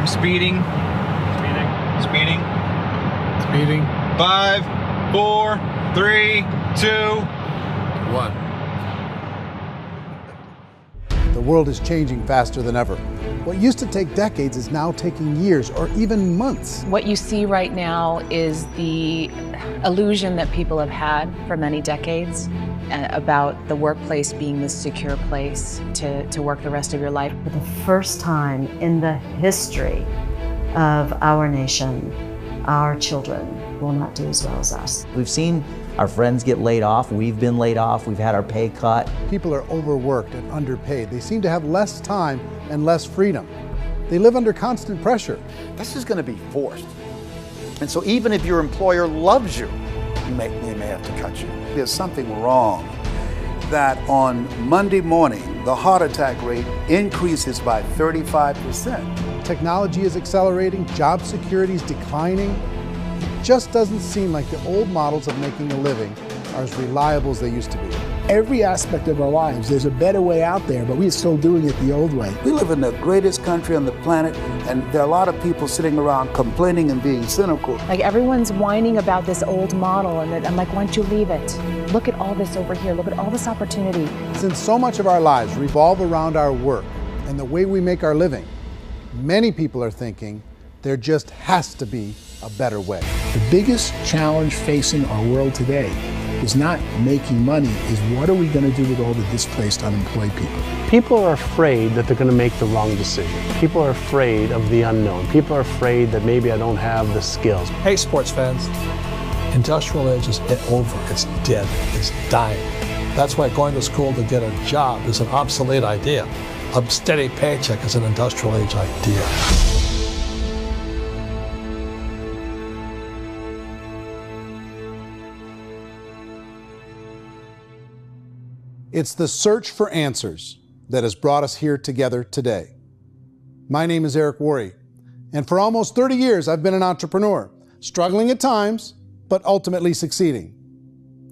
Speeding. Speeding. Speeding. 5, 4, 3, 2, 1. The world is changing faster than ever. What used to take decades is now taking years or even months. What you see right now is the illusion that people have had for many decades about the workplace being this secure place to work the rest of your life. For the first time in the history of our nation, our children will not do as well as us. We've seen our friends get laid off, we've been laid off, we've had our pay cut. People are overworked and underpaid. They seem to have less time and less freedom. They live under constant pressure. This is going to be forced. And so even if your employer loves you, they may have to cut you. There's something wrong that on Monday morning, the heart attack rate increases by 35%. Technology is accelerating, job security is declining. It just doesn't seem like the old models of making a living are as reliable as they used to be. Every aspect of our lives, there's a better way out there, but we're still doing it the old way. We live in the greatest country on the planet, and there are a lot of people sitting around complaining and being cynical. Like everyone's whining about this old model, and I'm like, why don't you leave it? Look at all this over here, look at all this opportunity. Since so much of our lives revolve around our work and the way we make our living, many people are thinking there just has to be a better way. The biggest challenge facing our world today is not making money, is what are we going to do with all the displaced, unemployed people? People are afraid that they're going to make the wrong decision. People are afraid of the unknown. People are afraid that maybe I don't have the skills. Hey, sports fans, industrial age is over. It's dead. It's dying. That's why going to school to get a job is an obsolete idea. A steady paycheck is an industrial age idea. It's the search for answers that has brought us here together today. My name is Eric Worre, and for almost 30 years I've been an entrepreneur, struggling at times, but ultimately succeeding.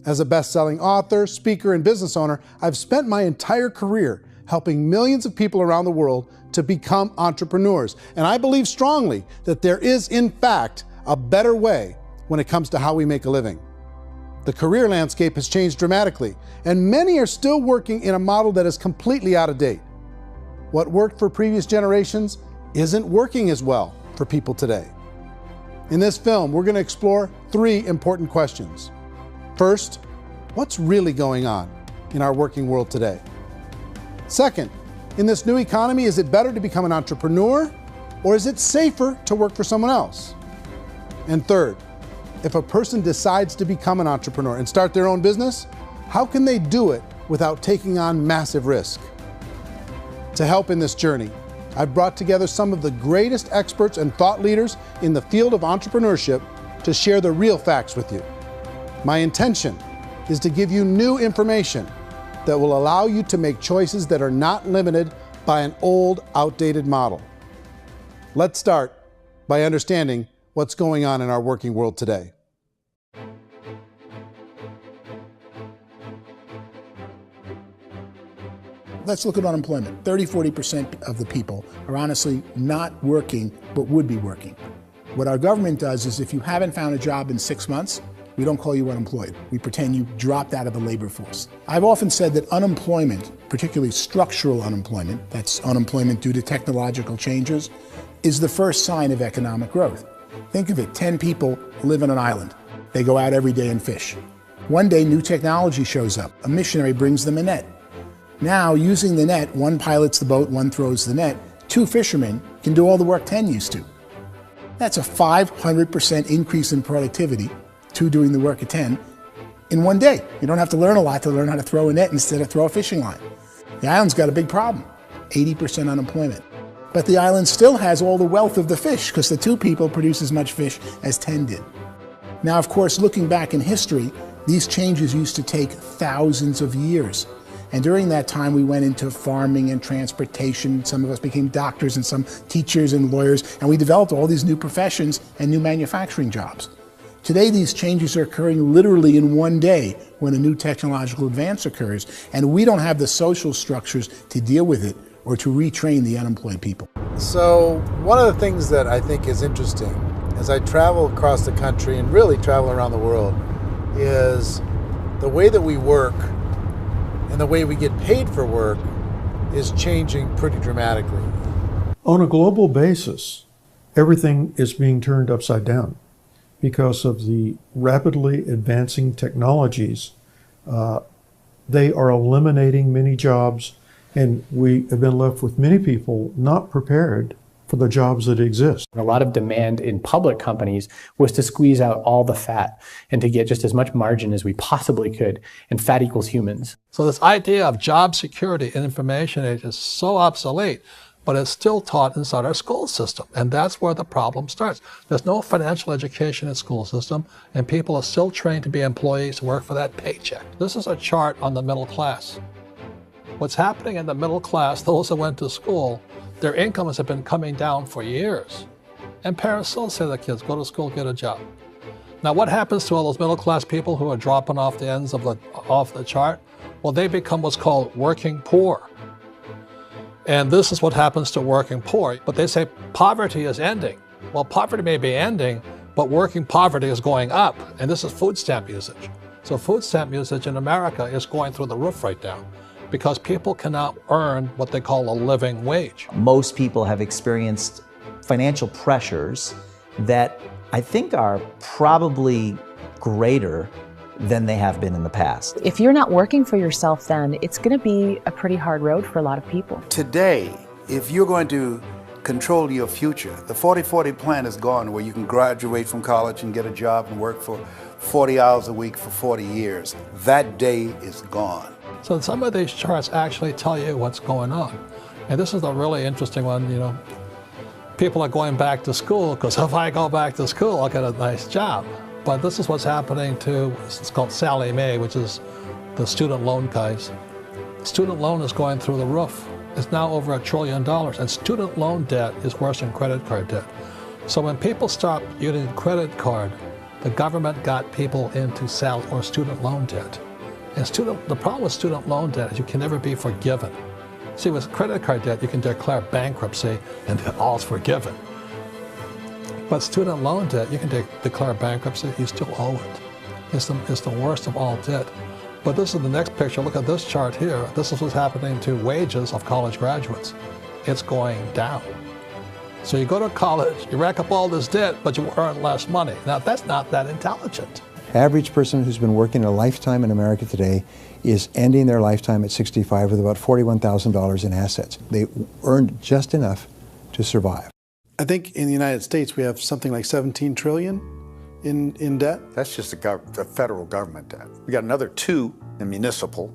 As a best-selling author, speaker, and business owner, I've spent my entire career helping millions of people around the world to become entrepreneurs. And I believe strongly that there is, in fact, a better way when it comes to how we make a living. The career landscape has changed dramatically, and many are still working in a model that is completely out of date. What worked for previous generations isn't working as well for people today. In this film, we're going to explore 3 important questions. First, what's really going on in our working world today? Second, in this new economy, is it better to become an entrepreneur, or is it safer to work for someone else? And third, if a person decides to become an entrepreneur and start their own business, how can they do it without taking on massive risk? To help in this journey, I've brought together some of the greatest experts and thought leaders in the field of entrepreneurship to share the real facts with you. My intention is to give you new information that will allow you to make choices that are not limited by an old, outdated model. Let's start by understanding what's going on in our working world today. Let's look at unemployment. 30–40% of the people are honestly not working, but would be working. What our government does is if you haven't found a job in 6 months, we don't call you unemployed. We pretend you dropped out of the labor force. I've often said that unemployment, particularly structural unemployment, that's unemployment due to technological changes, is the first sign of economic growth. Think of it, 10 people live on an island. They go out every day and fish. One day, new technology shows up. A missionary brings them a net. Now, using the net, one pilots the boat, one throws the net. 2 fishermen can do all the work 10 used to. That's a 500% increase in productivity, 2 doing the work of 10, in one day. You don't have to learn a lot to learn how to throw a net instead of throw a fishing line. The island's got a big problem, 80% unemployment. But the island still has all the wealth of the fish because the 2 people produce as much fish as 10 did. Now, of course, looking back in history, these changes used to take thousands of years. And during that time, we went into farming and transportation. Some of us became doctors and some teachers and lawyers, and we developed all these new professions and new manufacturing jobs. Today, these changes are occurring literally in one day when a new technological advance occurs, and we don't have the social structures to deal with it or to retrain the unemployed people. So one of the things that I think is interesting as I travel across the country and really travel around the world is the way that we work and the way we get paid for work is changing pretty dramatically. On a global basis, everything is being turned upside down because of the rapidly advancing technologies. They are eliminating many jobs, and we have been left with many people not prepared for the jobs that exist. A lot of demand in public companies was to squeeze out all the fat and to get just as much margin as we possibly could, and fat equals humans. So this idea of job security in information age is so obsolete, but it's still taught inside our school system, and that's where the problem starts. There's no financial education in the school system, and people are still trained to be employees to work for that paycheck. This is a chart on the middle class. What's happening in the middle class, those that went to school, their incomes have been coming down for years. And parents still say to their kids, go to school, get a job. Now what happens to all those middle class people who are dropping off the ends of off the chart? Well, they become what's called working poor. And this is what happens to working poor. But they say poverty is ending. Well, poverty may be ending, but working poverty is going up. And this is food stamp usage. So food stamp usage in America is going through the roof right now, because people cannot earn what they call a living wage. Most people have experienced financial pressures that I think are probably greater than they have been in the past. If you're not working for yourself, then it's going to be a pretty hard road for a lot of people. Today, if you're going to control your future, the 40-40 plan is gone, where you can graduate from college and get a job and work for 40 hours a week for 40 years. That day is gone. So some of these charts actually tell you what's going on. And this is a really interesting one. You know, people are going back to school because if I go back to school, I'll get a nice job. But this is what's happening to, it's called Sallie Mae, which is the student loan guys. Student loan is going through the roof. It's now over $1 trillion, and student loan debt is worse than credit card debt. So when people stopped using credit card, the government got people into student loan debt. And the problem with student loan debt is you can never be forgiven. See, with credit card debt, you can declare bankruptcy and all's forgiven. But student loan debt, you can declare bankruptcy, you still owe it. It's the worst of all debt. But this is the next picture. Look at this chart here. This is what's happening to wages of college graduates. It's going down. So you go to college, you rack up all this debt, but you earn less money. Now, that's not that intelligent. Average person who's been working a lifetime in America today is ending their lifetime at 65 with about $41,000 in assets. They earned just enough to survive. I think in the United States we have something like 17 trillion in debt. That's just the federal government debt. We got another 2 in municipal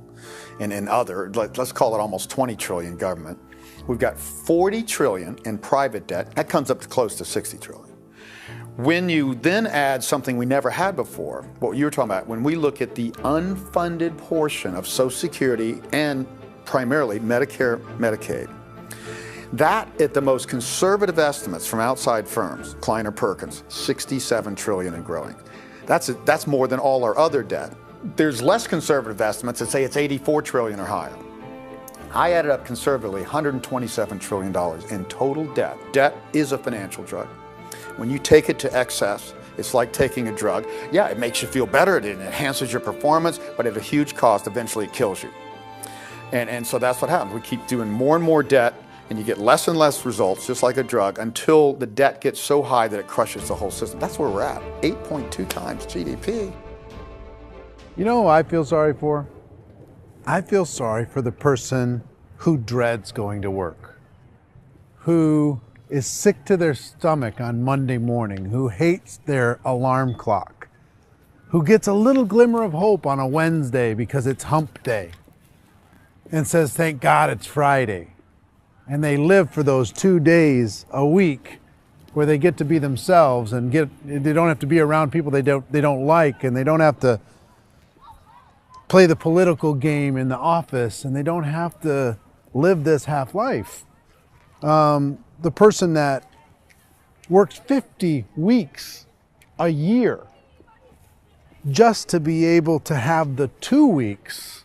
and in other, let's call it almost 20 trillion government. We've got 40 trillion in private debt. That comes up to close to 60 trillion. When you then add something we never had before, what you were talking about, when we look at the unfunded portion of Social Security and primarily Medicare, Medicaid, that, at the most conservative estimates from outside firms, Kleiner Perkins, 67 trillion and growing. That's more than all our other debt. There's less conservative estimates that say it's 84 trillion or higher. I added up conservatively $127 trillion in total debt. Debt is a financial drug. When you take it to excess, it's like taking a drug. Yeah, it makes you feel better, it enhances your performance, but at a huge cost, eventually it kills you. And so that's what happens. We keep doing more and more debt, and you get less and less results, just like a drug, until the debt gets so high that it crushes the whole system. That's where we're at, 8.2 times GDP. You know who I feel sorry for? I feel sorry for the person who dreads going to work, who is sick to their stomach on Monday morning, who hates their alarm clock, who gets a little glimmer of hope on a Wednesday because it's hump day and says, thank God it's Friday. And they live for those 2 days a week where they get to be themselves and they don't have to be around people they don't like, and they don't have to play the political game in the office, and they don't have to live this half life. The person that works 50 weeks a year just to be able to have the 2 weeks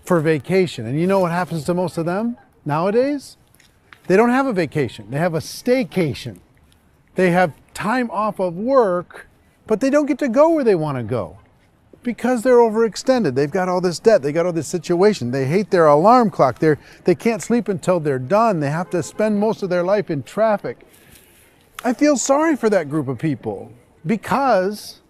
for vacation. And you know what happens to most of them nowadays? They don't have a vacation. They have a staycation. They have time off of work, but they don't get to go where they want to go because they're overextended. They've got all this debt. They got all this situation. They hate their alarm clock. They can't sleep until they're done. They have to spend most of their life in traffic. I feel sorry for that group of people because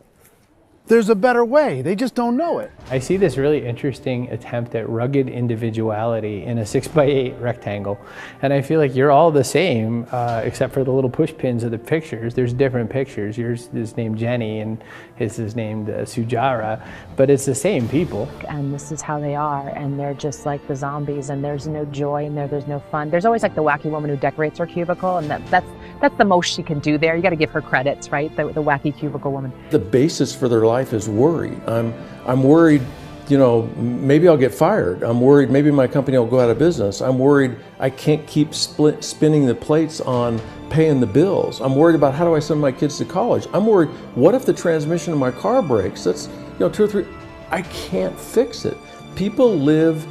there's a better way. They just don't know it. I see this really interesting attempt at rugged individuality in a 6x8 rectangle. And I feel like you're all the same, except for the little push pins of the pictures. There's different pictures. Yours is named Jenny and his is named Sujara, but it's the same people. And this is how they are, and they're just like the zombies, and there's no joy in there, there's no fun. There's always like the wacky woman who decorates her cubicle, and that's the most she can do there. You got to give her credits, right? The wacky cubicle woman. The basis for their life is worry. I'm worried, you know, maybe I'll get fired. I'm worried maybe my company will go out of business. I'm worried I can't keep spinning the plates on paying the bills. I'm worried about how do I send my kids to college. I'm worried, what if the transmission of my car breaks? That's, you know, 2 or 3, I can't fix it. People live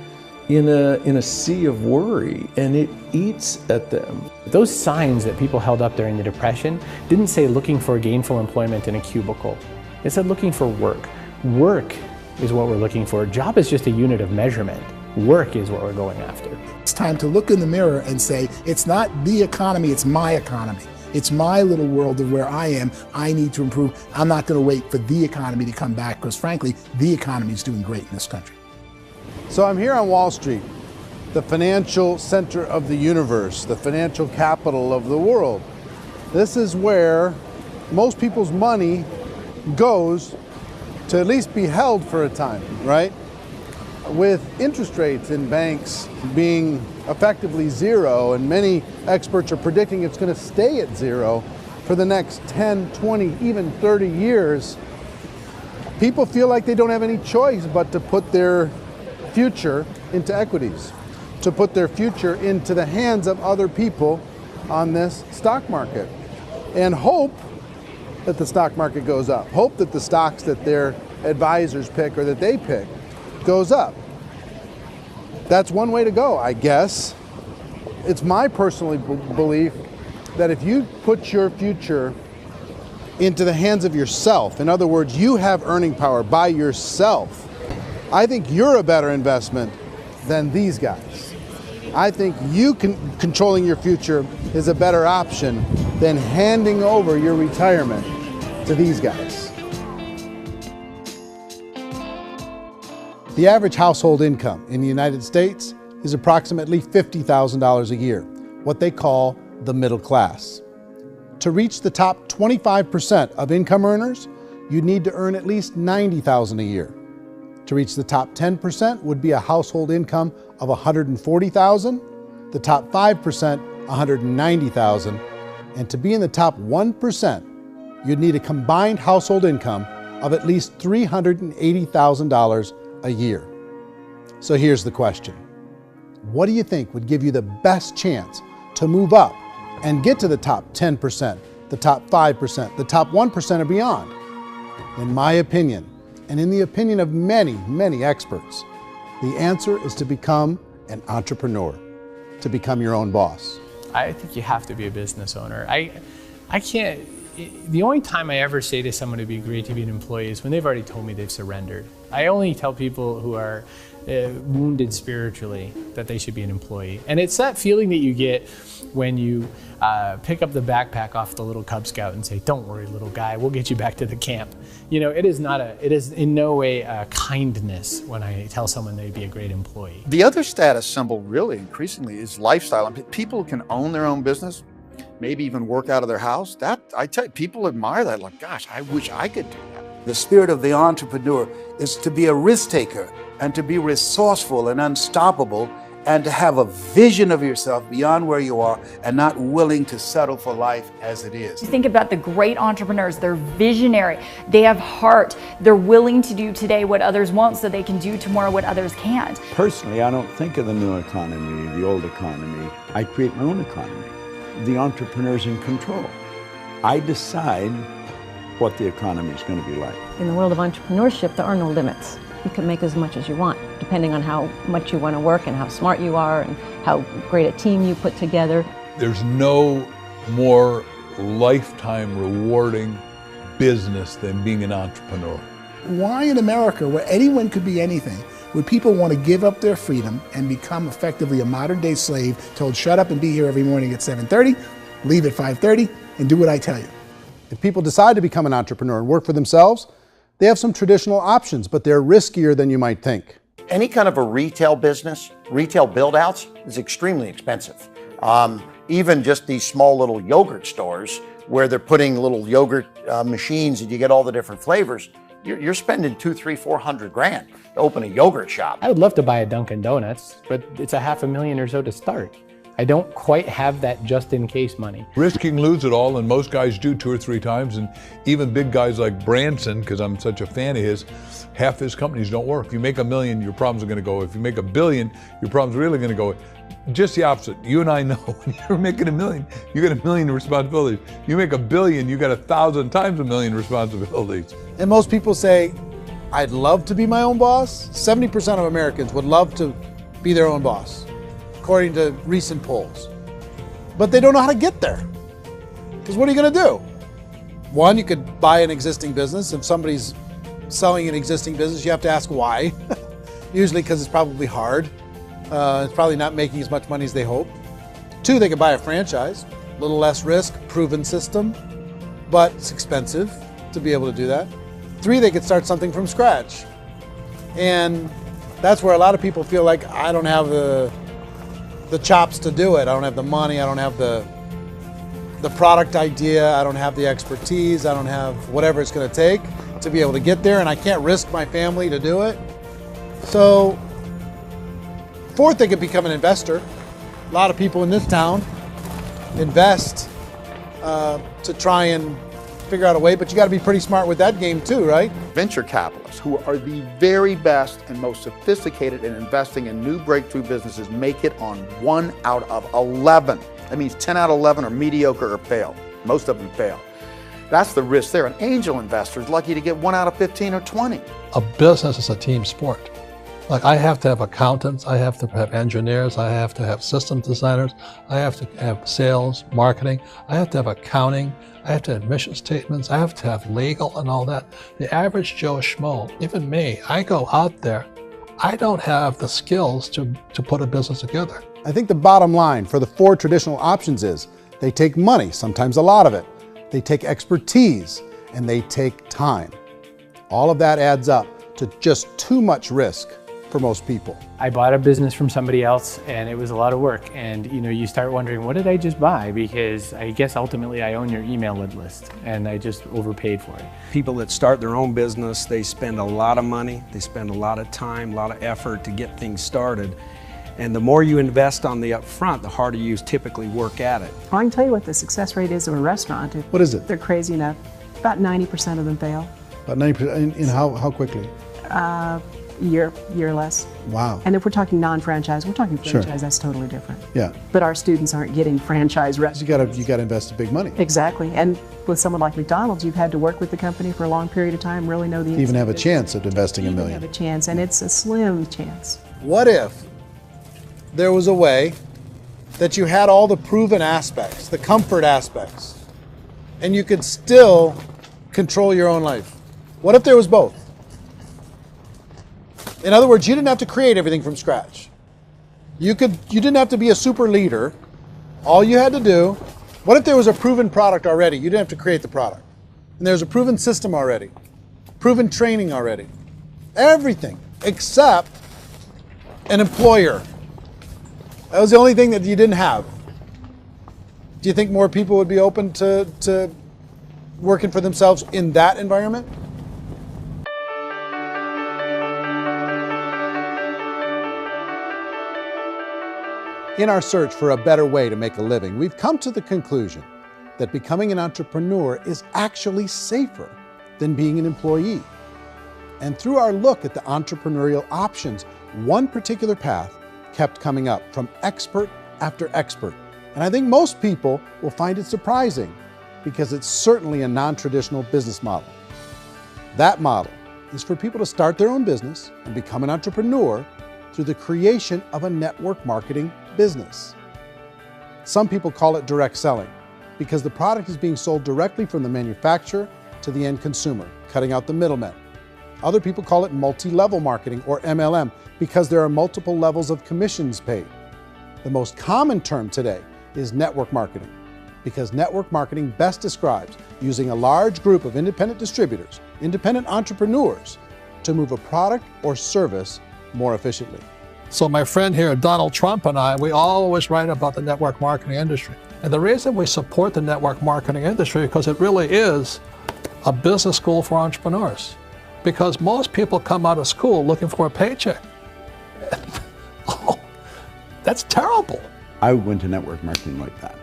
in a sea of worry, and it eats at them. Those signs that people held up during the Depression didn't say looking for gainful employment in a cubicle. It said looking for work. Work is what we're looking for. Job is just a unit of measurement. Work is what we're going after. It's time to look in the mirror and say, it's not the economy, it's my economy. It's my little world of where I am. I need to improve. I'm not going to wait for the economy to come back because frankly, the economy is doing great in this country. So I'm here on Wall Street, the financial center of the universe, the financial capital of the world. This is where most people's money goes to at least be held for a time, right? With interest rates in banks being effectively zero, and many experts are predicting it's going to stay at zero for the next 10, 20, even 30 years, people feel like they don't have any choice but to put their future into equities, to put their future into the hands of other people on this stock market, and hope that the stock market goes up, hope that the stocks that their advisors pick or that they pick goes up. That's one way to go, I guess. It's my personal belief that if you put your future into the hands of yourself, in other words, you have earning power by yourself, I think you're a better investment than these guys. I think you controlling your future is a better option than handing over your retirement to these guys. The average household income in the United States is approximately $50,000 a year, what they call the middle class. To reach the top 25% of income earners, you'd need to earn at least $90,000 a year. To reach the top 10% would be a household income of $140,000, the top 5%, $190,000, and to be in the top 1%, you'd need a combined household income of at least $380,000 a year. So here's the question. What do you think would give you the best chance to move up and get to the top 10%, the top 5%, the top 1% or beyond? In my opinion, and in the opinion of many, many experts, the answer is to become an entrepreneur, to become your own boss. I think you have to be a business owner. I can't, the only time I ever say to someone it'd be great to be an employee is when they've already told me they've surrendered. I only tell people who are wounded spiritually that they should be an employee. And it's that feeling that you get when you pick up the backpack off the little Cub Scout and say, "Don't worry, little guy, we'll get you back to the camp." You know, it is in no way a kindness when I tell someone they'd be a great employee. The other status symbol really increasingly is lifestyle. And people can own their own business, maybe even work out of their house. That, I tell you, people admire that, like, gosh, I wish I could do that. The spirit of the entrepreneur is to be a risk taker and to be resourceful and unstoppable and to have a vision of yourself beyond where you are and not willing to settle for life as it is. You think about the great entrepreneurs, they're visionary, they have heart, they're willing to do today what others won't so they can do tomorrow what others can't. Personally, I don't think of the new economy, the old economy. I create my own economy. The entrepreneur's in control. I decide what the economy is going to be like. In the world of entrepreneurship, there are no limits. you can make as much as you want, depending on how much you want to work and how smart you are and how great a team you put together. There's no more lifetime rewarding business than being an entrepreneur. Why in America, where anyone could be anything, would people want to give up their freedom and become effectively a modern-day slave, told shut up and be here every morning at 7:30, leave at 5:30, and do what I tell you? If people decide to become an entrepreneur and work for themselves, they have some traditional options, but they're riskier than you might think. Any kind of a retail business, retail build-outs, is extremely expensive. Even just these small little yogurt stores where they're putting little yogurt machines and you get all the different flavors, you're spending $200,000, $300,000, $400,000 to open a yogurt shop. I would love to buy a Dunkin' Donuts, but it's a $500,000 or so to start. I don't quite have that just in case money. Risk you can lose it all, and most guys do 2 or 3 times, and even big guys like Branson, because I'm such a fan of his, half his companies don't work. If you make $1 million, your problems are going to go. If you make $1 billion, your problems are really going to go. Just the opposite. You and I know when you're making $1 million, you get $1 million responsibilities. You make $1 billion, you got 1,000 times $1 million responsibilities. And most people say, I'd love to be my own boss. 70% of Americans would love to be their own boss, according to recent polls. But they don't know how to get there. Because what are you going to do? One, you could buy an existing business. If somebody's selling an existing business, you have to ask why. Usually because it's probably hard. It's probably not making as much money as they hope. 2, they could buy a franchise. A little less risk, proven system, but it's expensive to be able to do that. 3, they could start something from scratch. And that's where a lot of people feel like, I don't have the chops to do it. I don't have the money. I don't have the product idea. I don't have the expertise. I don't have whatever it's going to take to be able to get there, and I can't risk my family to do it. So 4th, they could become an investor. A lot of people in this town invest to try and figure out a way, but you got to be pretty smart with that game too, right? Venture capitalists, who are the very best and most sophisticated in investing in new breakthrough businesses, make it on 1 out of 11. That means 10 out of 11 are mediocre or fail. Most of them fail. That's the risk there. An angel investor is lucky to get 1 out of 15 or 20. A business is a team sport. Like, I have to have accountants, I have to have engineers, I have to have system designers, I have to have sales, marketing, I have to have accounting, I have to have mission statements, I have to have legal and all that. The average Joe Schmo, even me, I go out there, I don't have the skills to put a business together. I think the bottom line for the 4 traditional options is they take money, sometimes a lot of it. They take expertise, and they take time. All of that adds up to just too much risk for most people. I bought a business from somebody else and it was a lot of work. And you start wondering, what did I just buy? Because I guess ultimately I own your email list and I just overpaid for it. People that start their own business, they spend a lot of money, they spend a lot of time, a lot of effort to get things started. And the more you invest on the upfront, the harder you typically work at it. I can tell you what the success rate is of a restaurant. What is it? They're crazy enough. About 90% of them fail. About 90%, in how quickly? Year or less. Wow. And if we're talking non-franchise, we're talking franchise, Sure. That's totally different. Yeah. But our students aren't getting franchise restaurants. You got to invest big money. Exactly. And with someone like McDonald's, you've had to work with the company for a long period of time, really know the To even have a business. chance at investing $1 million. Have a chance, and it's a slim chance. What if there was a way that you had all the proven aspects, the comfort aspects, and you could still control your own life? What if there was both? In other words, you didn't have to create everything from scratch. You didn't have to be a super leader. All you had to do, what if there was a proven product already? You didn't have to create the product. And there's a proven system already, proven training already. Everything except an employer. That was the only thing that you didn't have. Do you think more people would be open to working for themselves in that environment? In our search for a better way to make a living, we've come to the conclusion that becoming an entrepreneur is actually safer than being an employee. And through our look at the entrepreneurial options, one particular path kept coming up from expert after expert. And I think most people will find it surprising because it's certainly a non-traditional business model. That model is for people to start their own business and become an entrepreneur through the creation of a network marketing business. Some people call it direct selling because the product is being sold directly from the manufacturer to the end consumer, cutting out the middlemen. Other people call it multi-level marketing, or MLM, because there are multiple levels of commissions paid. The most common term today is network marketing, because network marketing best describes using a large group of independent distributors, independent entrepreneurs, to move a product or service more efficiently. So my friend here, Donald Trump, and I, we always write about the network marketing industry. And the reason we support the network marketing industry is because it really is a business school for entrepreneurs. Because most people come out of school looking for a paycheck. Oh, that's terrible. I went to network marketing like that.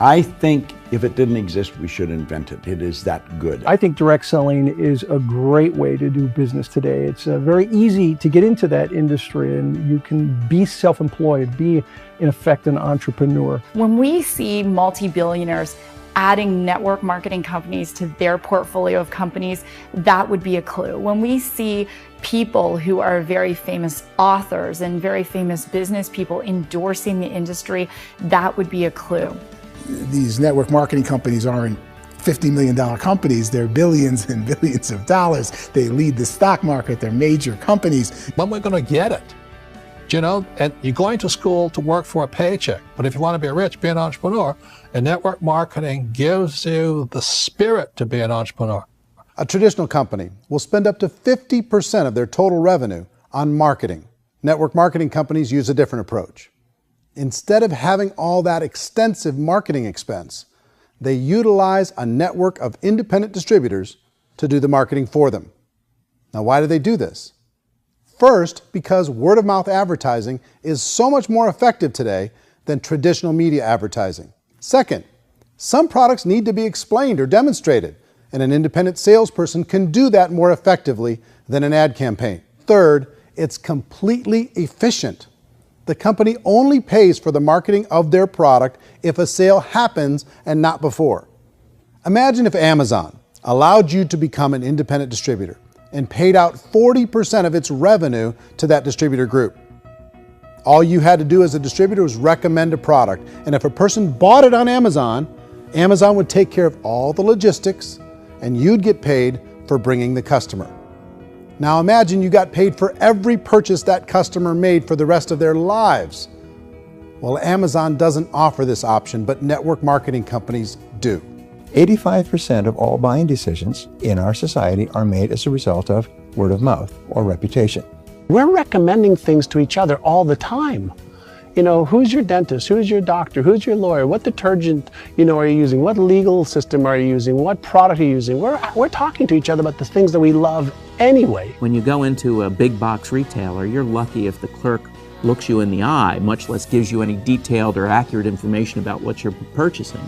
I think if it didn't exist, we should invent it. It is that good. I think direct selling is a great way to do business today. It's very easy to get into that industry, and you can be self-employed, be in effect an entrepreneur. When we see multi-billionaires adding network marketing companies to their portfolio of companies, that would be a clue. When we see people who are very famous authors and very famous business people endorsing the industry, that would be a clue. These network marketing companies aren't $50 million companies, they're billions and billions of dollars. They lead the stock market, they're major companies. When we're going to get it? You know, and you're going to school to work for a paycheck, but if you want to be rich, be an entrepreneur, and network marketing gives you the spirit to be an entrepreneur. A traditional company will spend up to 50% of their total revenue on marketing. Network marketing companies use a different approach. Instead of having all that extensive marketing expense, they utilize a network of independent distributors to do the marketing for them. Now, why do they do this? First, because word-of-mouth advertising is so much more effective today than traditional media advertising. Second, some products need to be explained or demonstrated, and an independent salesperson can do that more effectively than an ad campaign. Third, it's completely efficient. The company only pays for the marketing of their product if a sale happens and not before. Imagine if Amazon allowed you to become an independent distributor and paid out 40% of its revenue to that distributor group. All you had to do as a distributor was recommend a product, and if a person bought it on Amazon, Amazon would take care of all the logistics, and you'd get paid for bringing the customer. Now imagine you got paid for every purchase that customer made for the rest of their lives. Well, Amazon doesn't offer this option, but network marketing companies do. 85% of all buying decisions in our society are made as a result of word of mouth or reputation. We're recommending things to each other all the time. You know, who's your dentist? Who's your doctor? Who's your lawyer? What detergent, are you using? What legal system are you using? What product are you using? We're talking to each other about the things that we love anyway. When you go into a big box retailer, you're lucky if the clerk looks you in the eye, much less gives you any detailed or accurate information about what you're purchasing.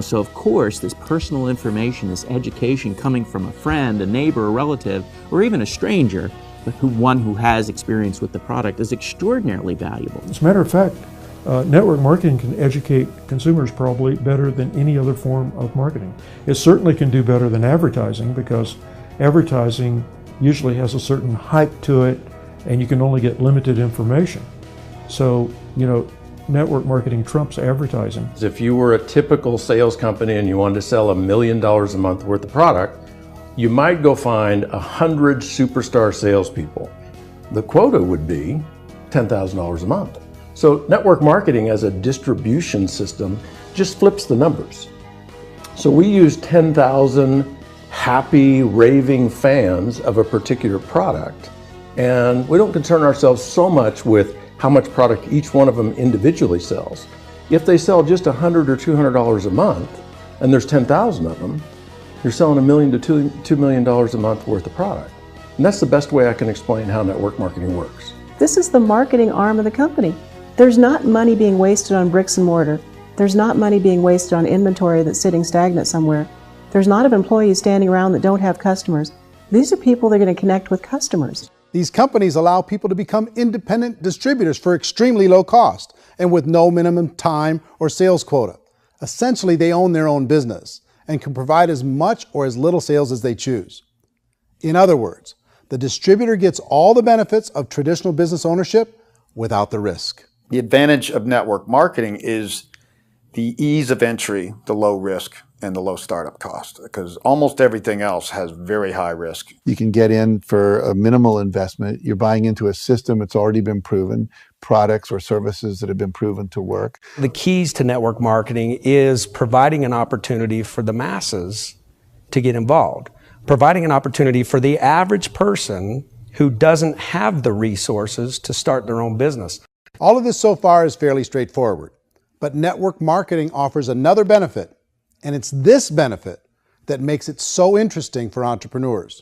So of course, this personal information, this education coming from a friend, a neighbor, a relative, or even a stranger, but one who has experience with the product is extraordinarily valuable. As a matter of fact, network marketing can educate consumers probably better than any other form of marketing. It certainly can do better than advertising, because advertising usually has a certain hype to it and you can only get limited information. So, network marketing trumps advertising. If you were a typical sales company and you wanted to sell $1 million a month worth of product, you might go find 100 superstar salespeople. The quota would be $10,000 a month. So network marketing as a distribution system just flips the numbers. So we use 10,000 happy, raving fans of a particular product, and we don't concern ourselves so much with how much product each one of them individually sells. If they sell just $100 or $200 a month, and there's 10,000 of them, you're selling $1 million to $2 million a month worth of product. And that's the best way I can explain how network marketing works. This is the marketing arm of the company. There's not money being wasted on bricks and mortar. There's not money being wasted on inventory that's sitting stagnant somewhere. There's not of employees standing around that don't have customers. These are people that are going to connect with customers. These companies allow people to become independent distributors for extremely low cost and with no minimum time or sales quota. Essentially, they own their own business and can provide as much or as little sales as they choose. In other words, the distributor gets all the benefits of traditional business ownership without the risk. The advantage of network marketing is the ease of entry, the low risk, and the low startup cost, because almost everything else has very high risk. You can get in for a minimal investment. You're buying into a system that's already been proven, products or services that have been proven to work. The keys to network marketing is providing an opportunity for the masses to get involved, providing an opportunity for the average person who doesn't have the resources to start their own business. All of this so far is fairly straightforward, but network marketing offers another benefit, and it's this benefit that makes it so interesting for entrepreneurs.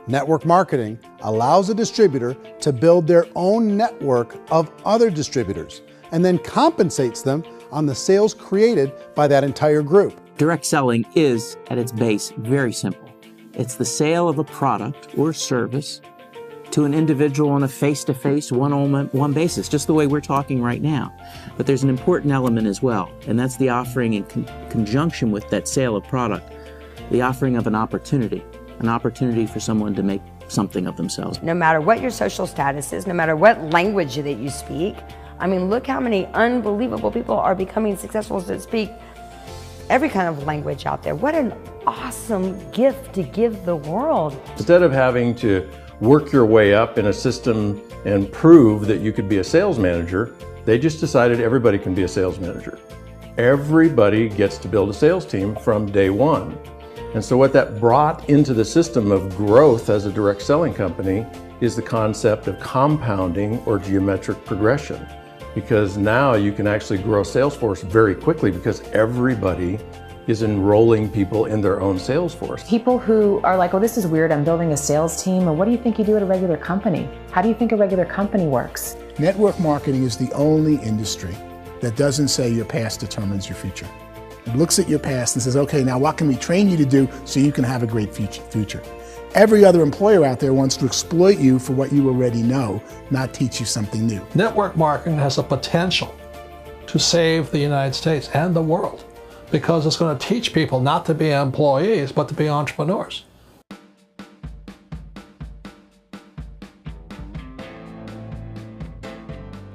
Network marketing allows a distributor to build their own network of other distributors and then compensates them on the sales created by that entire group. Direct selling is, at its base, very simple. It's the sale of a product or service to an individual on a face-to-face, one-on-one basis, just the way we're talking right now. But there's an important element as well, and that's the offering in conjunction with that sale of product, the offering of an opportunity for someone to make something of themselves. No matter what your social status is, no matter what language that you speak, I mean, look how many unbelievable people are becoming successful that speak every kind of language out there. What an awesome gift to give the world. Instead of having to work your way up in a system and prove that you could be a sales manager, they just decided everybody can be a sales manager. Everybody gets to build a sales team from day one. And so what that brought into the system of growth as a direct selling company is the concept of compounding or geometric progression. Because now you can actually grow a sales force very quickly because everybody is enrolling people in their own sales force. People who are like, oh, this is weird, I'm building a sales team. Or what do you think you do at a regular company? How do you think a regular company works? Network marketing is the only industry that doesn't say your past determines your future. It looks at your past and says, okay, now what can we train you to do so you can have a great future? Every other employer out there wants to exploit you for what you already know, not teach you something new. Network marketing has the potential to save the United States and the world because it's going to teach people not to be employees, but to be entrepreneurs.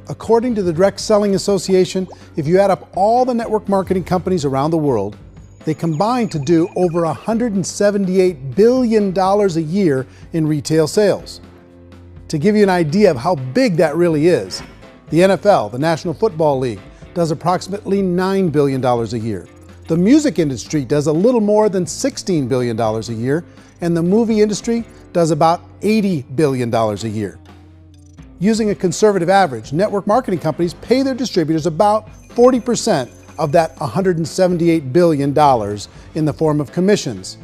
According to the Direct Selling Association, if you add up all the network marketing companies around the world, they combine to do over $178 billion a year in retail sales. To give you an idea of how big that really is, the NFL, the National Football League, does approximately $9 billion a year. The music industry does a little more than $16 billion a year, and the movie industry does about $80 billion a year. Using a conservative average, network marketing companies pay their distributors about 40% of that $178 billion in the form of commissions,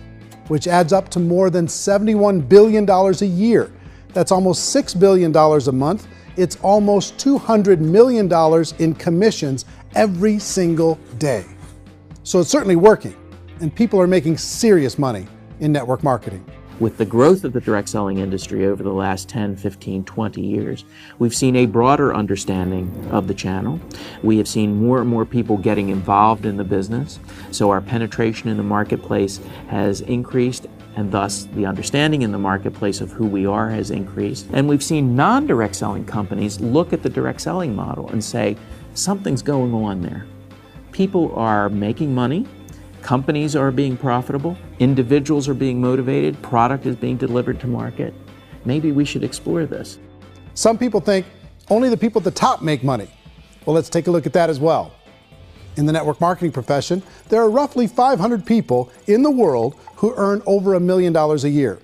which adds up to more than $71 billion a year. That's almost $6 billion a month. It's almost $200 million in commissions every single day. So it's certainly working, and people are making serious money in network marketing. With the growth of the direct selling industry over the last 10, 15, 20 years, we've seen a broader understanding of the channel. We have seen more and more people getting involved in the business, so our penetration in the marketplace has increased, and thus the understanding in the marketplace of who we are has increased. And we've seen non-direct selling companies look at the direct selling model and say, something's going on there. People are making money, companies are being profitable, individuals are being motivated, product is being delivered to market. Maybe we should explore this. Some people think only the people at the top make money. Well, let's take a look at that as well. In the network marketing profession, there are roughly 500 people in the world who earn over $1 million a year.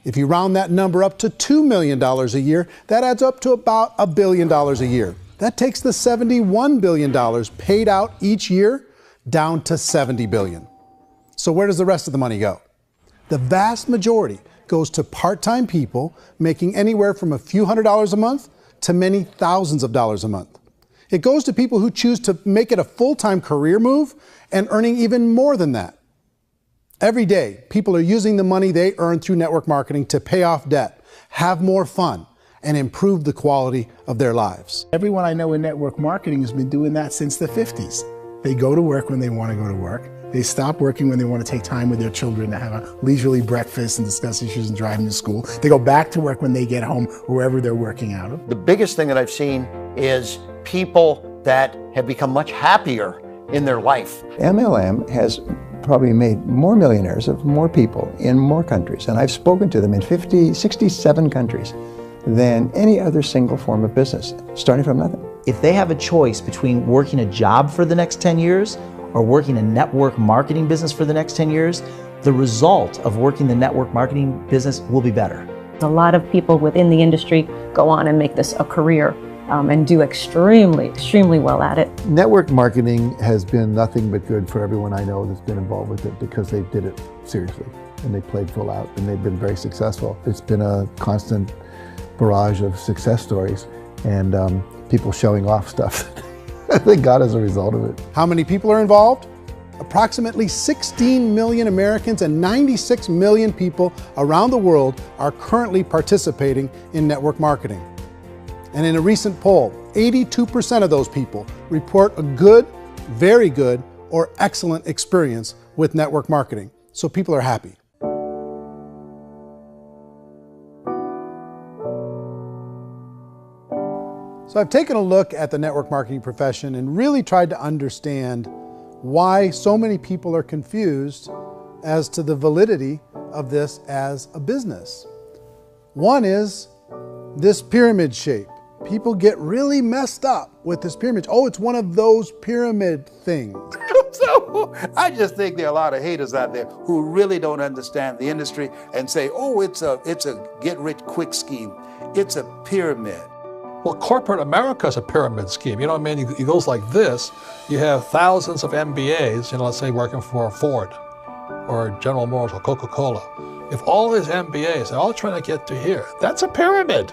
If you round that number up to $2 million a year, that adds up to about $1 billion a year. That takes the $71 billion paid out each year down to $70 billion. So where does the rest of the money go? The vast majority goes to part-time people making anywhere from a few $100s a month to many thousands of dollars a month. It goes to people who choose to make it a full-time career move and earning even more than that. Every day, people are using the money they earn through network marketing to pay off debt, have more fun, and improve the quality of their lives. Everyone I know in network marketing has been doing that since the 50s. They go to work when they want to go to work. They stop working when they want to take time with their children to have a leisurely breakfast and discuss issues and driving to school. They go back to work when they get home, wherever they're working out of. The biggest thing that I've seen is people that have become much happier in their life. MLM has probably made more millionaires of more people in more countries, and I've spoken to them in 67 countries, than any other single form of business, starting from nothing. If they have a choice between working a job for the next 10 years or working a network marketing business for the next 10 years, the result of working the network marketing business will be better. A lot of people within the industry go on and make this a career and do extremely well at it. Network marketing has been nothing but good for everyone I know that's been involved with it because they did it seriously and they played full out and they've been very successful. It's been a constant barrage of success stories and people showing off stuff that they got as a result of it. How many people are involved? Approximately 16 million Americans and 96 million people around the world are currently participating in network marketing. And in a recent poll, 82% of those people report a good, very good, or excellent experience with network marketing. So people are happy. So I've taken a look at the network marketing profession and really tried to understand why so many people are confused as to the validity of this as a business. One is this pyramid shape. People get really messed up with this pyramid. Oh, it's one of those pyramid things. So I just think there are a lot of haters out there who really don't understand the industry and say, oh, it's a get-rich-quick scheme. It's a pyramid. Well, corporate America is a pyramid scheme. You know what I mean? It goes like this. You have thousands of MBAs, let's say working for Ford or General Motors or Coca-Cola. If all these MBAs, they're all trying to get to here, that's a pyramid.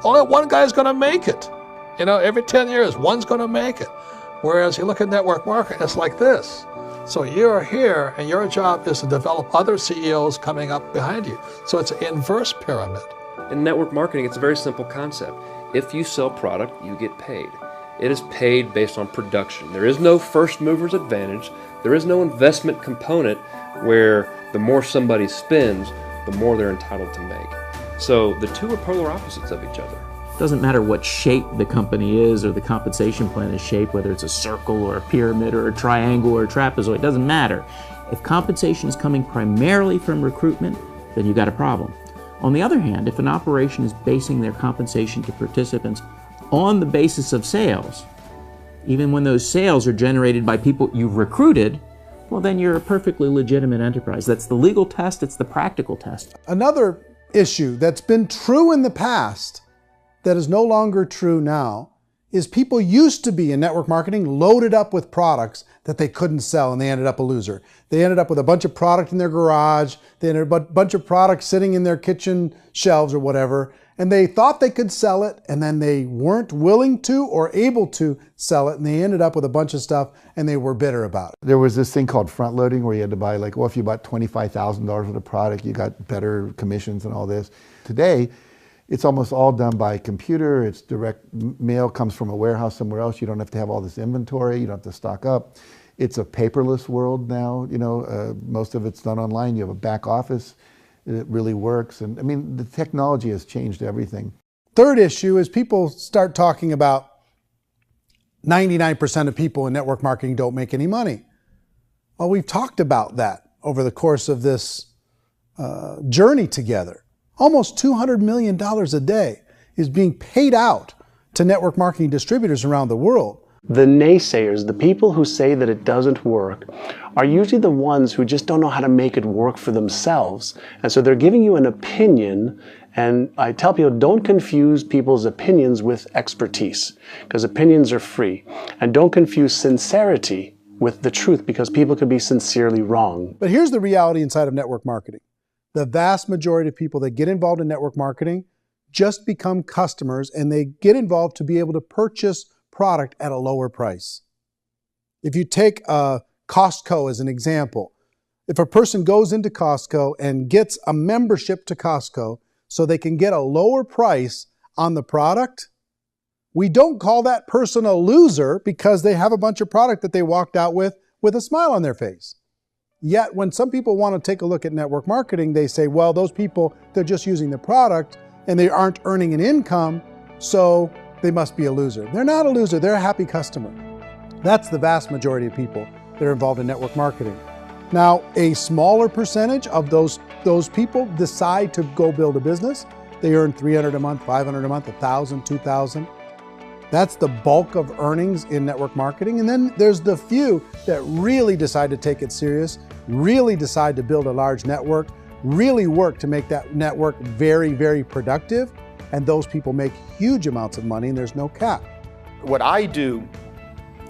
Only one guy's going to make it. Every 10 years, one's going to make it. Whereas you look at network marketing, it's like this. So you're here, and your job is to develop other CEOs coming up behind you. So it's an inverse pyramid. In network marketing, it's a very simple concept. If you sell product, you get paid. It is paid based on production. There is no first mover's advantage. There is no investment component where the more somebody spends, the more they're entitled to make. So the two are polar opposites of each other. It doesn't matter what shape the company is or the compensation plan is shaped, whether it's a circle or a pyramid or a triangle or a trapezoid, it doesn't matter. If compensation is coming primarily from recruitment, then you got a problem. On the other hand, if an operation is basing their compensation to participants on the basis of sales, even when those sales are generated by people you've recruited, well, then you're a perfectly legitimate enterprise. That's the legal test, it's the practical test. Another issue that's been true in the past that is no longer true now is people used to be in network marketing loaded up with products that they couldn't sell and they ended up a loser. They ended up with a bunch of product in their garage, they ended up with a bunch of products sitting in their kitchen shelves or whatever, and they thought they could sell it and then they weren't willing to or able to sell it and they ended up with a bunch of stuff and they were bitter about it. There was this thing called front loading where you had to buy if you bought $25,000 worth of product, you got better commissions and all this. Today, it's almost all done by computer. It's direct mail, comes from a warehouse somewhere else. You don't have to have all this inventory. You don't have to stock up. It's a paperless world now. Most of it's done online. You have a back office. It really works. And I mean, the technology has changed everything. Third issue is people start talking about 99% of people in network marketing don't make any money. Well, we've talked about that over the course of this journey together. Almost $200 million a day is being paid out to network marketing distributors around the world. The naysayers, the people who say that it doesn't work, are usually the ones who just don't know how to make it work for themselves. And so they're giving you an opinion, and I tell people, don't confuse people's opinions with expertise, because opinions are free. And don't confuse sincerity with the truth, because people can be sincerely wrong. But here's the reality inside of network marketing. The vast majority of people that get involved in network marketing just become customers and they get involved to be able to purchase product at a lower price. If you take Costco as an example, if a person goes into Costco and gets a membership to Costco so they can get a lower price on the product, we don't call that person a loser because they have a bunch of product that they walked out with with a smile on their face. Yet when some people want to take a look at network marketing, they say, well, those people, they're just using the product and they aren't earning an income, so they must be a loser. They're not a loser, they're a happy customer. That's the vast majority of people that are involved in network marketing. Now, a smaller percentage of those people decide to go build a business. They earn $300 a month, $500 a month, $1,000, $2,000. That's the bulk of earnings in network marketing. And then there's the few that really decide to take it serious, really decide to build a large network, really work to make that network very, very productive. And those people make huge amounts of money and there's no cap. What I do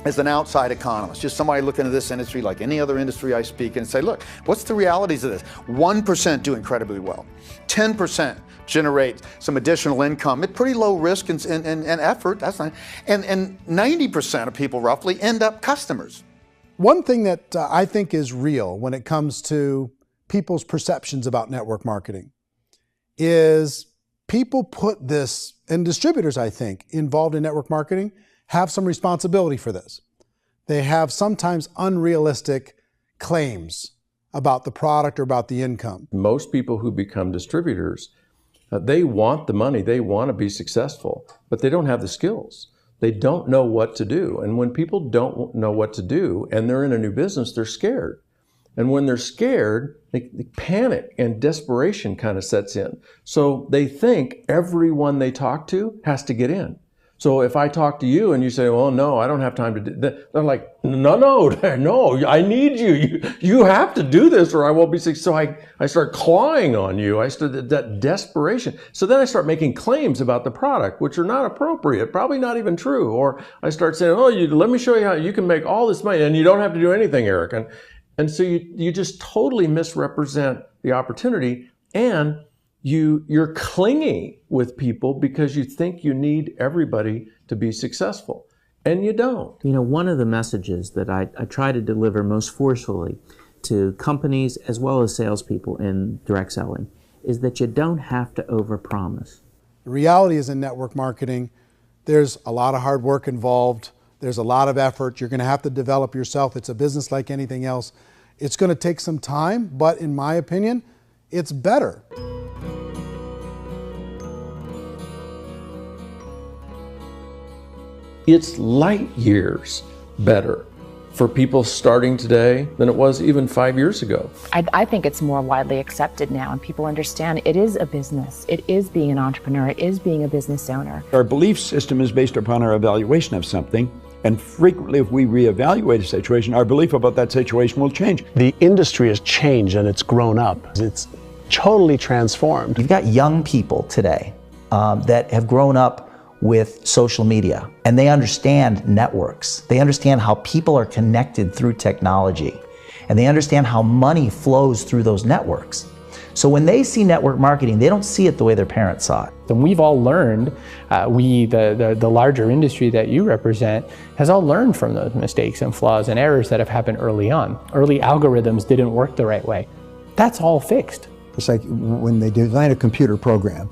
as an outside economist, just somebody looking at this industry like any other industry I speak and say, look, what's the realities of this? 1% do incredibly well. 10% generate some additional income at pretty low risk and effort. That's not, and 90% of people roughly end up customers. One thing that I think is real when it comes to people's perceptions about network marketing is people put this, and distributors, I think, involved in network marketing have some responsibility for this. They have sometimes unrealistic claims about the product or about the income. Most people who become distributors, they want the money, they want to be successful, but they don't have the skills. They don't know what to do. And when people don't know what to do and they're in a new business, they're scared. And when they're scared, they panic and desperation kind of sets in. So they think everyone they talk to has to get in. So if I talk to you and you say, well, no, I don't have time to do that, they're like, no, I need you. You have to do this or I won't be successful. So I start clawing on you. I start that desperation. So then I start making claims about the product, which are not appropriate, probably not even true. Or I start saying, oh, let me show you how you can make all this money and you don't have to do anything, Eric. And so you just totally misrepresent the opportunity, and you're clingy with people because you think you need everybody to be successful, and you don't. You know, one of the messages that I try to deliver most forcefully to companies as well as salespeople in direct selling is that you don't have to overpromise. The reality is in network marketing, there's a lot of hard work involved. There's a lot of effort. You're going to have to develop yourself. It's a business like anything else. It's going to take some time, but in my opinion, it's better. It's light years better for people starting today than it was even 5 years ago. I think it's more widely accepted now, and people understand it is a business. It is being an entrepreneur. It is being a business owner. Our belief system is based upon our evaluation of something. And frequently, if we reevaluate a situation, our belief about that situation will change. The industry has changed and it's grown up. It's totally transformed. You've got young people today that have grown up with social media, and they understand networks. They understand how people are connected through technology, and they understand how money flows through those networks. So when they see network marketing, they don't see it the way their parents saw it. And we've all learned, the larger industry that you represent, has all learned from those mistakes and flaws and errors that have happened early on. Early algorithms didn't work the right way. That's all fixed. It's like when they design a computer program,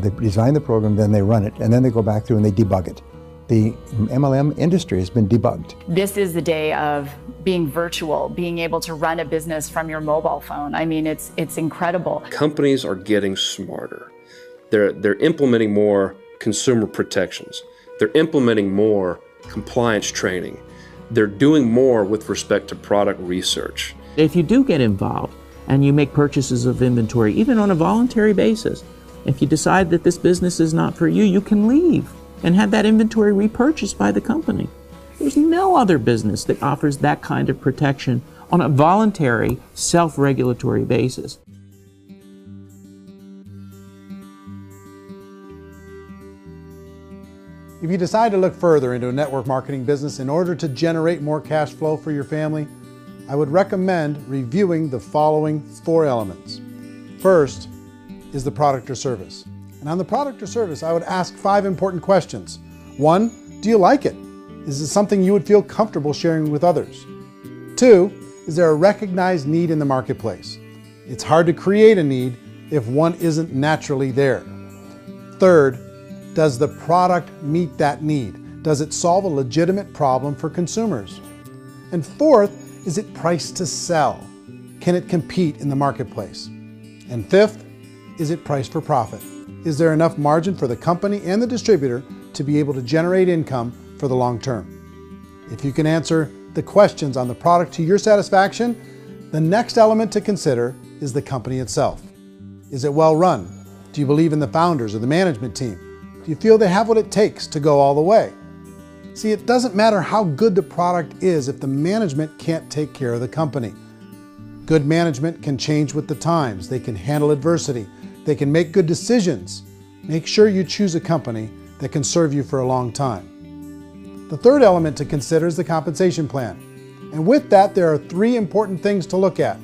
they design the program, then they run it, and then they go back through and they debug it. The MLM industry has been debugged. This is the day of being virtual, being able to run a business from your mobile phone. I mean, it's incredible. Companies are getting smarter. They're implementing more consumer protections. They're implementing more compliance training. They're doing more with respect to product research. If you do get involved and you make purchases of inventory, even on a voluntary basis, if you decide that this business is not for you, you can leave and have that inventory repurchased by the company. There's no other business that offers that kind of protection on a voluntary, self-regulatory basis. If you decide to look further into a network marketing business in order to generate more cash flow for your family, I would recommend reviewing the following 4 elements. First is the product or service. And on the product or service, I would ask 5 important questions. 1, do you like it? Is it something you would feel comfortable sharing with others? 2, is there a recognized need in the marketplace? It's hard to create a need if one isn't naturally there. 3rd, does the product meet that need? Does it solve a legitimate problem for consumers? And 4th, is it priced to sell? Can it compete in the marketplace? And fifth, is it priced for profit? Is there enough margin for the company and the distributor to be able to generate income for the long term? If you can answer the questions on the product to your satisfaction, the next element to consider is the company itself. Is it well run? Do you believe in the founders or the management team? Do you feel they have what it takes to go all the way? See, it doesn't matter how good the product is if the management can't take care of the company. Good management can change with the times. They can handle adversity. They can make good decisions. Make sure you choose a company that can serve you for a long time. The third element to consider is the compensation plan. And with that, there are 3 important things to look at.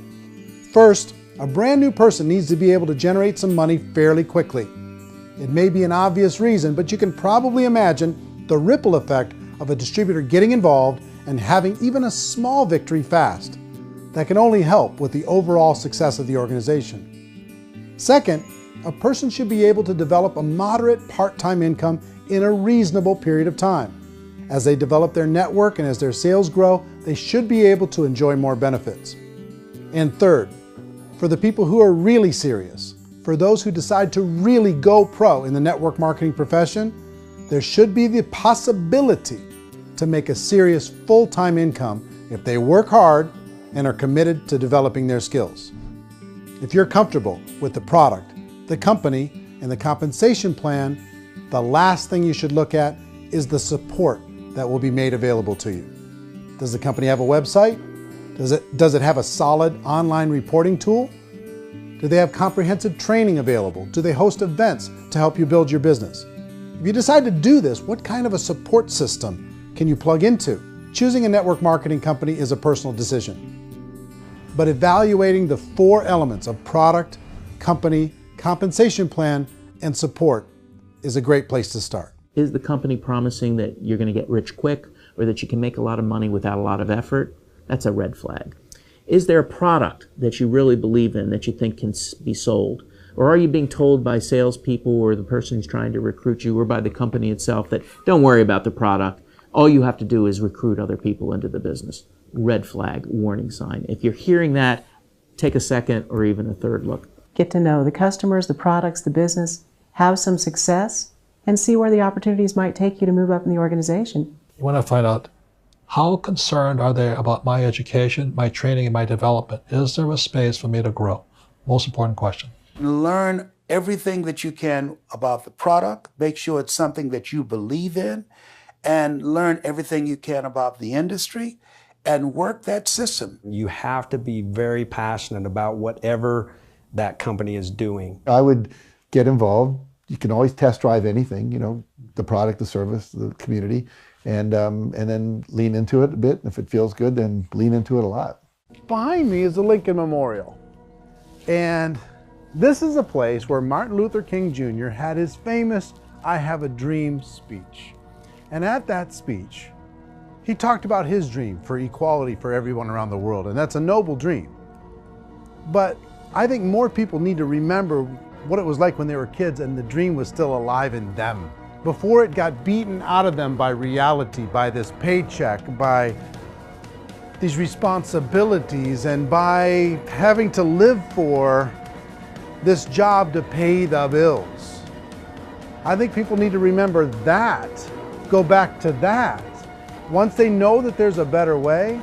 First, a brand new person needs to be able to generate some money fairly quickly. It may be an obvious reason, but you can probably imagine the ripple effect of a distributor getting involved and having even a small victory fast. That can only help with the overall success of the organization. Second, a person should be able to develop a moderate part-time income in a reasonable period of time. As they develop their network and as their sales grow, they should be able to enjoy more benefits. And third, for the people who are really serious, for those who decide to really go pro in the network marketing profession, there should be the possibility to make a serious full-time income if they work hard and are committed to developing their skills. If you're comfortable with the product, the company, and the compensation plan, the last thing you should look at is the support that will be made available to you. Does the company have a website? Does it have a solid online reporting tool? Do they have comprehensive training available? Do they host events to help you build your business? If you decide to do this, what kind of a support system can you plug into? Choosing a network marketing company is a personal decision. But evaluating the 4 elements of product, company, compensation plan, and support is a great place to start. Is the company promising that you're going to get rich quick or that you can make a lot of money without a lot of effort? That's a red flag. Is there a product that you really believe in that you think can be sold? Or are you being told by salespeople or the person who's trying to recruit you or by the company itself that don't worry about the product, all you have to do is recruit other people into the business? Red flag, warning sign. If you're hearing that, take a second or even a third look. Get to know the customers, the products, the business, have some success, and see where the opportunities might take you to move up in the organization. You want to find out how concerned are they about my education, my training, and my development? Is there a space for me to grow? Most important question. Learn everything that you can about the product. Make sure it's something that you believe in, and learn everything you can about the industry and work that system. You have to be very passionate about whatever that company is doing. I would get involved. You can always test drive anything, you know, the product, the service, the community, and then lean into it a bit. If it feels good, then lean into it a lot. Behind me is the Lincoln Memorial. And this is a place where Martin Luther King Jr. had his famous "I Have a Dream" speech. And at that speech, he talked about his dream for equality for everyone around the world, and that's a noble dream. But I think more people need to remember what it was like when they were kids and the dream was still alive in them. Before it got beaten out of them by reality, by this paycheck, by these responsibilities, and by having to live for this job to pay the bills. I think people need to remember that, go back to that. Once they know that there's a better way,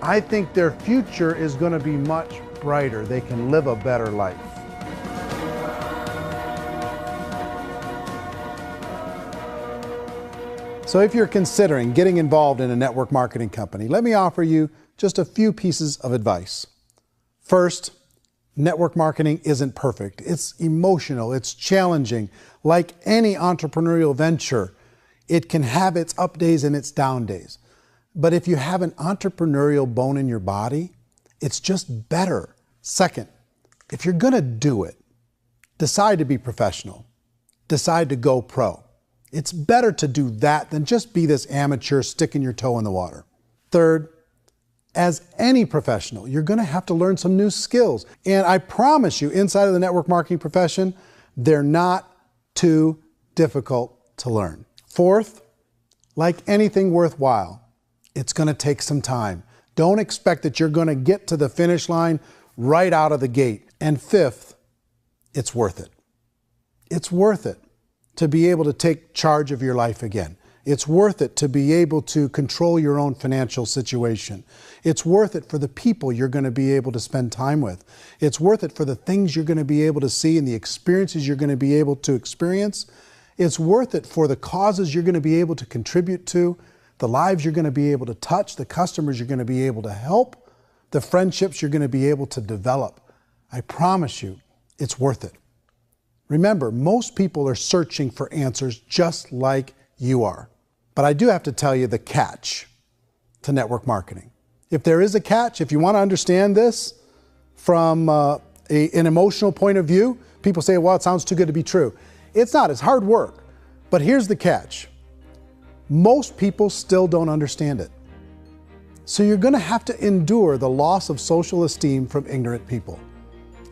I think their future is going to be much brighter. They can live a better life. So if you're considering getting involved in a network marketing company, let me offer you just a few pieces of advice. First, network marketing isn't perfect. It's emotional, it's challenging. Like any entrepreneurial venture, it can have its up days and its down days. But if you have an entrepreneurial bone in your body, it's just better. Second, if you're gonna do it, decide to be professional. Decide to go pro. It's better to do that than just be this amateur sticking your toe in the water. Third, as any professional, you're gonna have to learn some new skills. And I promise you, inside of the network marketing profession, they're not too difficult to learn. Fourth, like anything worthwhile, it's gonna take some time. Don't expect that you're going to get to the finish line right out of the gate. And fifth, it's worth it. It's worth it to be able to take charge of your life again. It's worth it to be able to control your own financial situation. It's worth it for the people you're going to be able to spend time with. It's worth it for the things you're going to be able to see and the experiences you're going to be able to experience. It's worth it for the causes you're going to be able to contribute to, the lives you're going to be able to touch, the customers you're going to be able to help, the friendships you're going to be able to develop. I promise you, it's worth it. Remember, most people are searching for answers just like you are. But I do have to tell you the catch to network marketing. If there is a catch, if you want to understand this from an emotional point of view, people say, well, it sounds too good to be true. It's not, it's hard work. But here's the catch. Most people still don't understand it. So you're going to have to endure the loss of social esteem from ignorant people.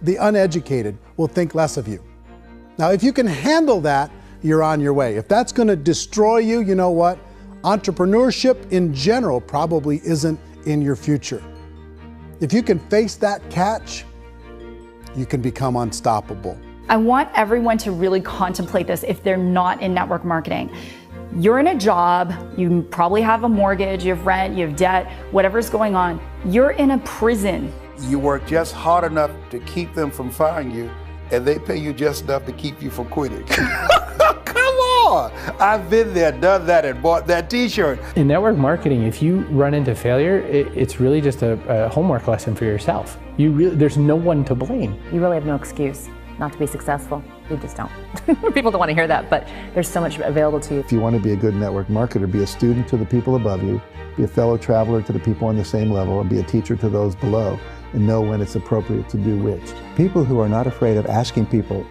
The uneducated will think less of you. Now, if you can handle that, you're on your way. If that's going to destroy you, you know what? Entrepreneurship in general probably isn't in your future. If you can face that catch, you can become unstoppable. I want everyone to really contemplate this if they're not in network marketing. You're in a job, you probably have a mortgage, you have rent, you have debt, whatever's going on. You're in a prison. You work just hard enough to keep them from firing you, and they pay you just enough to keep you from quitting. Come on! I've been there, done that, and bought that t-shirt. In network marketing, if you run into failure, it's really just a homework lesson for yourself. There's no one to blame. You really have no excuse not to be successful. You just don't. People don't want to hear that, but there's so much available to you. If you want to be a good network marketer, be a student to the people above you, be a fellow traveler to the people on the same level, and be a teacher to those below, and know when it's appropriate to do which. People who are not afraid of asking people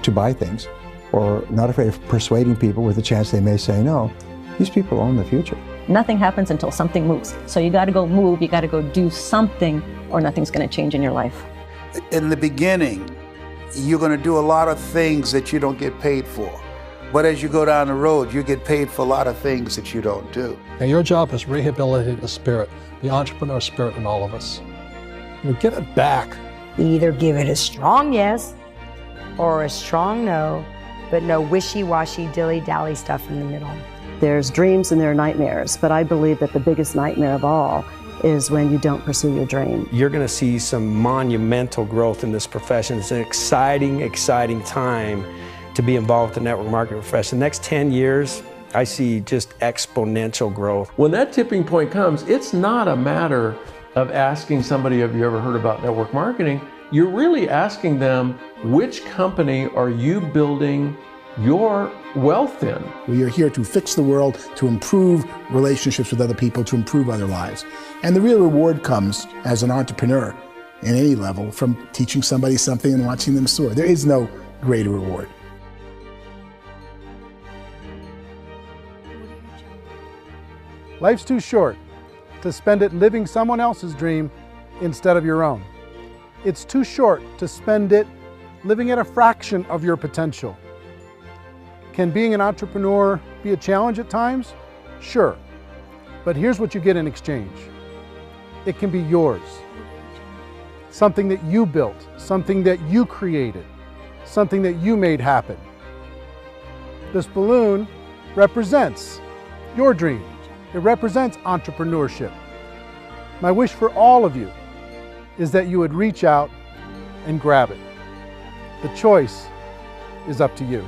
to buy things, or not afraid of persuading people with a chance they may say no, these people own the future. Nothing happens until something moves. So you got to go move, you got to go do something, or nothing's going to change in your life. In the beginning, you're going to do a lot of things that you don't get paid for. But as you go down the road, you get paid for a lot of things that you don't do. And your job is rehabilitate the spirit, the entrepreneur spirit in all of us. You get it back. Either give it a strong yes or a strong no, but no wishy-washy, dilly-dally stuff in the middle. There's dreams and there are nightmares, but I believe that the biggest nightmare of all is when you don't pursue your dream. You're going to see some monumental growth in this profession. It's an exciting, exciting time to be involved with the network marketing profession. The next 10 years, I see just exponential growth. When that tipping point comes, it's not a matter of asking somebody, have you ever heard about network marketing? You're really asking them, which company are you building your wealth in? We are here to fix the world, to improve relationships with other people, to improve other lives. And the real reward comes as an entrepreneur in any level from teaching somebody something and watching them soar. There is no greater reward. Life's too short to spend it living someone else's dream instead of your own. It's too short to spend it living at a fraction of your potential. Can being an entrepreneur be a challenge at times? Sure. But here's what you get in exchange. It can be yours. Something that you built, something that you created, something that you made happen. This balloon represents your dream. It represents entrepreneurship. My wish for all of you is that you would reach out and grab it. The choice is up to you.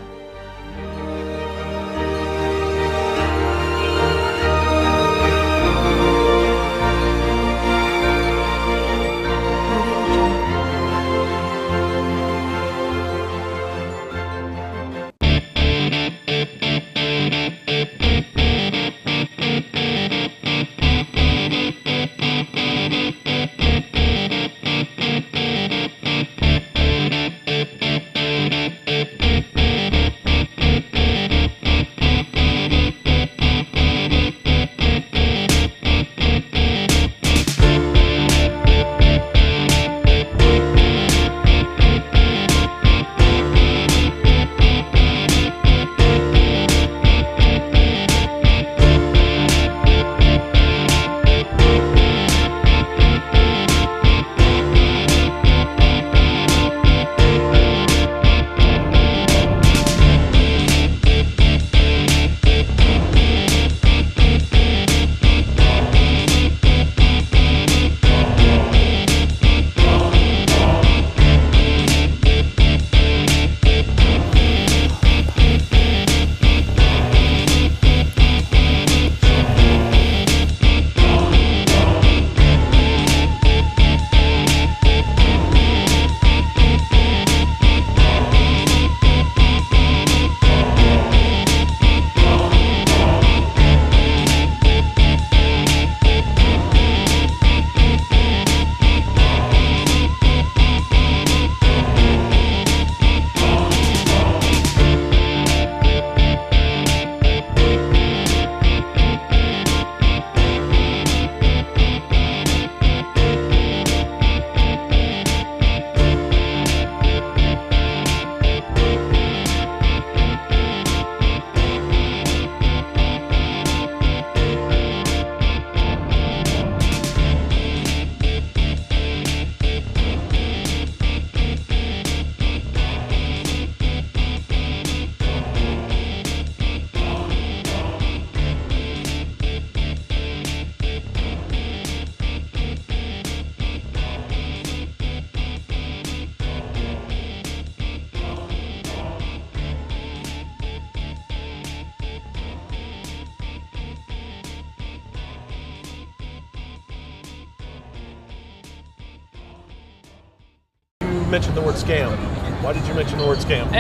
mention the word scam? Why did you mention the word scam?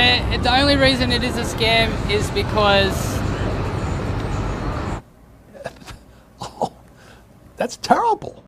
The only reason it is a scam is because... That's terrible.